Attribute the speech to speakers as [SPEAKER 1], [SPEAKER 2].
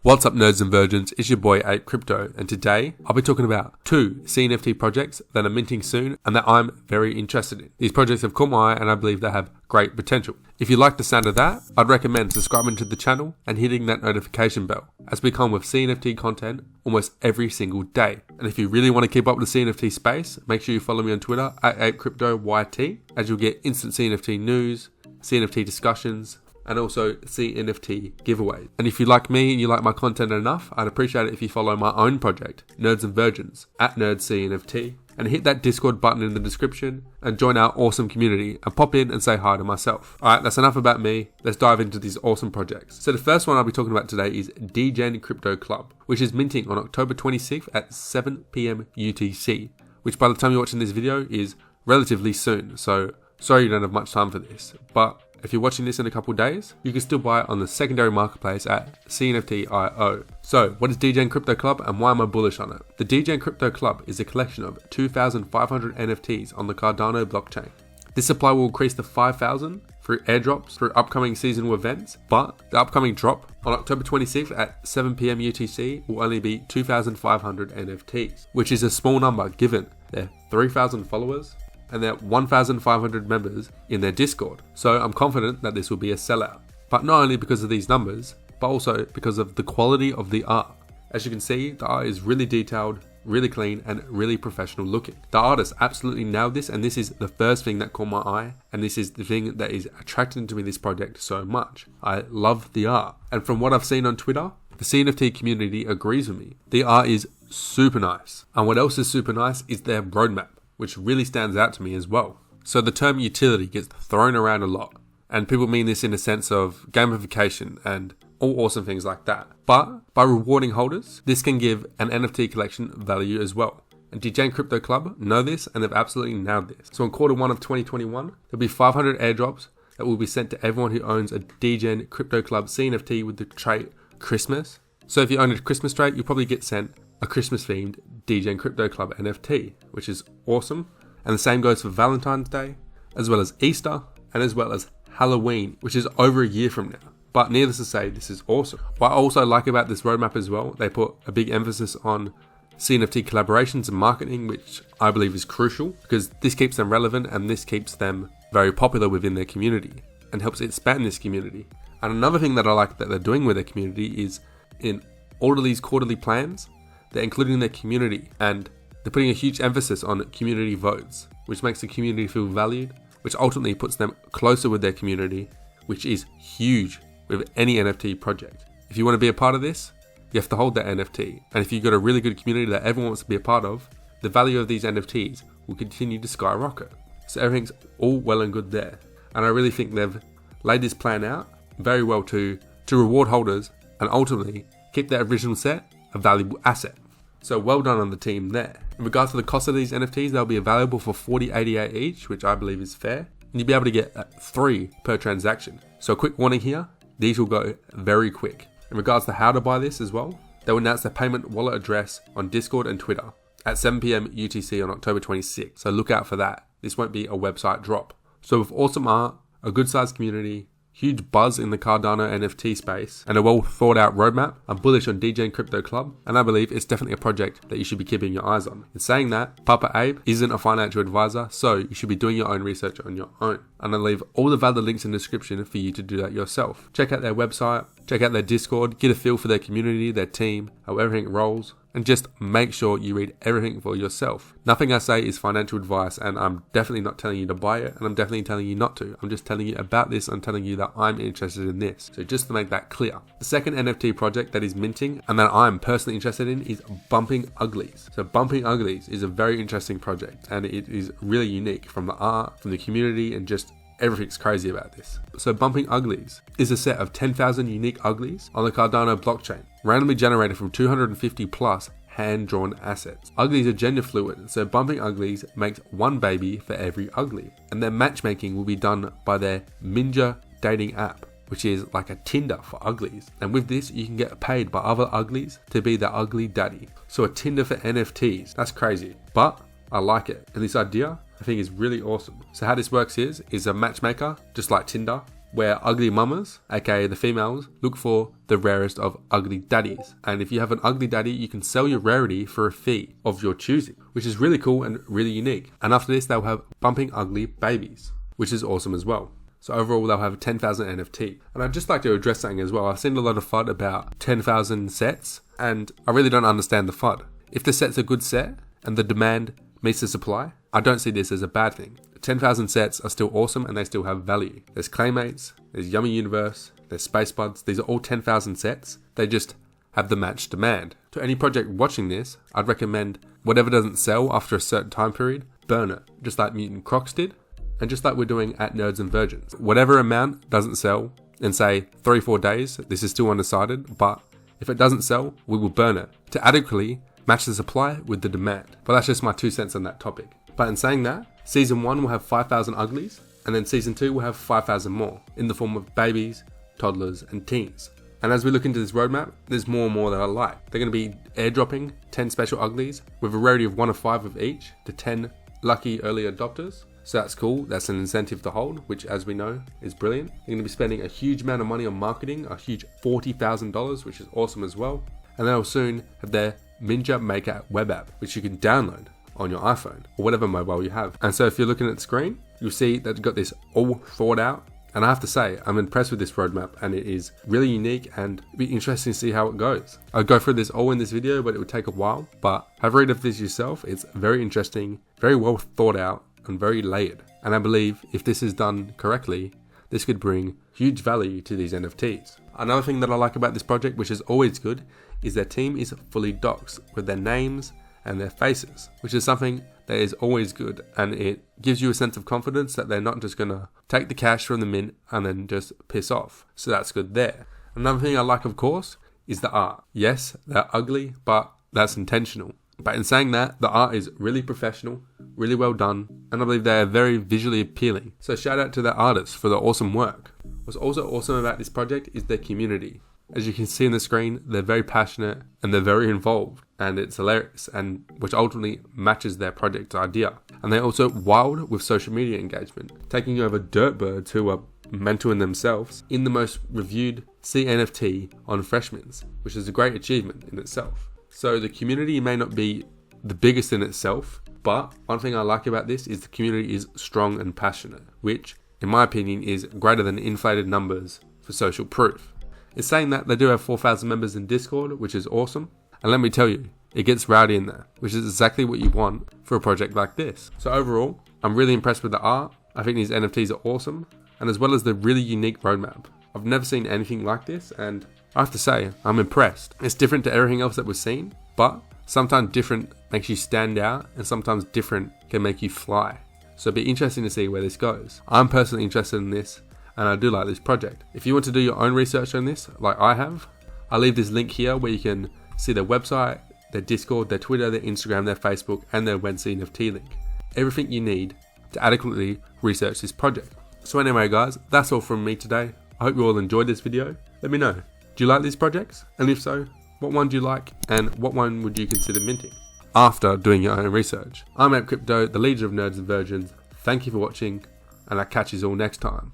[SPEAKER 1] What's up, nerds and virgins? It's your boy APE Crypto, and today I'll be talking about 2 CNFT projects that are minting soon and that I'm very interested in. These projects have caught my eye and I believe they have great potential. If you like the sound of that, I'd recommend subscribing to the channel and hitting that notification bell, as we come with CNFT content almost every single day. And if you really want to keep up with the CNFT space, make sure you follow me on Twitter at APE Crypto YT, as you'll get instant CNFT news, CNFT discussions, and also CNFT giveaways. And if you like me and you like my content enough, I'd appreciate it if you follow my own project, Nerds and Virgins, at NerdCNFT, and hit that Discord button in the description and join our awesome community and pop in and say hi to myself. Alright, that's enough about me. Let's dive into these awesome projects. So the first one I'll be talking about today is Degen Crypto Club, which is minting on October 26th at 7 PM UTC, which by the time you're watching this video is relatively soon. So sorry you don't have much time for this, but if you're watching this in a couple of days, you can still buy it on the secondary marketplace at CNFT.io. So, what is Degen Crypto Club and why am I bullish on it? The Degen Crypto Club is a collection of 2,500 NFTs on the Cardano blockchain. This supply will increase to 5,000 through airdrops through upcoming seasonal events, but the upcoming drop on October 26th at 7 PM UTC will only be 2,500 NFTs, which is a small number given their 3,000 followers and their 1,500 members in their Discord. So I'm confident that this will be a sellout. But not only because of these numbers, but also because of the quality of the art. As you can see, the art is really detailed, really clean, and really professional looking. The artist absolutely nailed this, and this is the first thing that caught my eye, and this is the thing that is attracting to me this project so much. I love the art. And from what I've seen on Twitter, the CNFT community agrees with me. The art is super nice. And what else is super nice is their roadmap, which really stands out to me as well. So the term utility gets thrown around a lot, and people mean this in a sense of gamification and all awesome things like that. But by rewarding holders, this can give an NFT collection value as well. And Degen Crypto Club know this, and they've absolutely nailed this. So in Q1 of 2021, there'll be 500 airdrops that will be sent to everyone who owns a Degen Crypto Club CNFT with the trait Christmas. So if you own a Christmas trait, you'll probably get sent a Christmas themed Degen Crypto Club NFT, which is awesome. And the same goes for Valentine's Day, as well as Easter, and as well as Halloween, which is over a year from now. But needless to say, this is awesome. What I also like about this roadmap as well, they put a big emphasis on CNFT collaborations and marketing, which I believe is crucial because this keeps them relevant and this keeps them very popular within their community and helps expand this community. And another thing that I like that they're doing with their community is in all of these quarterly plans, they're including their community and they're putting a huge emphasis on community votes, which makes the community feel valued, which ultimately puts them closer with their community, which is huge with any NFT project. If you want to be a part of this, you have to hold that NFT. And if you've got a really good community that everyone wants to be a part of, the value of these NFTs will continue to skyrocket. So everything's all well and good there. And I really think they've laid this plan out very well to reward holders and ultimately keep their original set a valuable asset. So well done on the team there. In regards to the cost of these NFTs, they'll be available for $40.88 each, which I believe is fair. And you'll be able to get 3 per transaction. So a quick warning here, these will go very quick. In regards to how to buy this as well, they will announce their payment wallet address on Discord and Twitter at 7 PM UTC on October 26th. So look out for that. This won't be a website drop. So with awesome art, a good sized community, huge buzz in the Cardano NFT space, and a well thought out roadmap, I'm bullish on Degen Crypto Club, and I believe it's definitely a project that you should be keeping your eyes on. In saying that, Papa Abe isn't a financial advisor, so you should be doing your own research on your own. And I'll leave all the valid links in the description for you to do that yourself. Check out their website, check out their Discord, get a feel for their community, their team, how everything rolls, and just make sure you read everything for yourself. Nothing I say is financial advice, and I'm definitely not telling you to buy it, and I'm definitely telling you not to. I'm just telling you about this, I'm telling you that I'm interested in this. So just to make that clear. The second NFT project that is minting, and that I'm personally interested in, is Bumping Uglies. So Bumping Uglies is a very interesting project, and it is really unique from the art, from the community, and just everything's crazy about this. So Bumping Uglies is a set of 10,000 unique uglies on the Cardano blockchain, randomly generated from 250 plus hand-drawn assets. Uglies are gender fluid, so Bumping Uglies makes one baby for every ugly. And their matchmaking will be done by their Minja dating app, which is like a Tinder for uglies. And with this, you can get paid by other uglies to be the ugly daddy. So a Tinder for NFTs, that's crazy. But I like it. And this idea I think is really awesome. So how this works is a matchmaker, just like Tinder, where ugly mamas, aka the females, look for the rarest of ugly daddies. And if you have an ugly daddy, you can sell your rarity for a fee of your choosing, which is really cool and really unique. And after this, they'll have bumping ugly babies, which is awesome as well. So overall, they'll have 10,000 NFT. And I'd just like to address something as well. I've seen a lot of FUD about 10,000 sets, and I really don't understand the FUD. If the set's a good set and the demand meets the supply, I don't see this as a bad thing. 10,000 sets are still awesome and they still have value. There's Claymates, there's Yummy Universe, there's Space Buds. These are all 10,000 sets. They just have the match demand. To any project watching this, I'd recommend whatever doesn't sell after a certain time period, burn it. Just like Mutant Crocs did, and just like we're doing at Nerds and Virgins. Whatever amount doesn't sell in say 3-4 days, this is still undecided, but if it doesn't sell, we will burn it to adequately match the supply with the demand. But that's just my 2 cents on that topic. But in saying that, Season 1 will have 5,000 uglies, and then Season 2 will have 5,000 more, in the form of babies, toddlers, and teens. And as we look into this roadmap, there's more and more that I like. They're going to be airdropping 10 special uglies, with a rarity of 1 of 5 of each, to 10 lucky early adopters. So that's cool, that's an incentive to hold, which as we know, is brilliant. They're going to be spending a huge amount of money on marketing, a huge $40,000, which is awesome as well. And they'll soon have their Ninja Maker web app, which you can download on your iPhone or whatever mobile you have. And so if you're looking at the screen, you'll see that they've got this all thought out. And I have to say, I'm impressed with this roadmap, and it is really unique and it'll be interesting to see how it goes. I'll go through this all in this video, but it would take a while. But have a read of this yourself. It's very interesting, very well thought out, and very layered. And I believe if this is done correctly, this could bring huge value to these NFTs. Another thing that I like about this project, which is always good, is their team is fully doxed with their names and their faces, which is something that is always good, and it gives you a sense of confidence that they're not just gonna take the cash from the mint and then just piss off. So that's good there. Another thing I like, of course, is the art. Yes, they're ugly, but that's intentional. But in saying that, the art is really professional, really well done, and I believe they are very visually appealing. So shout out to the artists for the awesome work. What's also awesome about this project is their community. As you can see on the screen, they're very passionate and they're very involved, and it's hilarious, and which ultimately matches their project idea. And they're also wild with social media engagement, taking over dirtbirds who are mental in themselves in the most reviewed CNFT on Freshmans, which is a great achievement in itself. So the community may not be the biggest in itself, but one thing I like about this is the community is strong and passionate, which in my opinion is greater than inflated numbers for social proof. It's saying that they do have 4,000 members in Discord, which is awesome. And let me tell you, it gets rowdy in there, which is exactly what you want for a project like this. So overall, I'm really impressed with the art. I think these NFTs are awesome, and as well as the really unique roadmap. I've never seen anything like this, and I have to say, I'm impressed. It's different to everything else that we've seen, but sometimes different makes you stand out, and sometimes different can make you fly. So it'll be interesting to see where this goes. I'm personally interested in this, and I do like this project. If you want to do your own research on this, like I have, I'll leave this link here where you can see their website, their Discord, their Twitter, their Instagram, their Facebook, and their CNFT link. Everything you need to adequately research this project. So anyway guys, that's all from me today. I hope you all enjoyed this video. Let me know, do you like these projects? And if so, what one do you like, and what one would you consider minting after doing your own research? I'm APE Crypto, the leader of Nerds and Virgins. Thank you for watching, and I'll catch you all next time.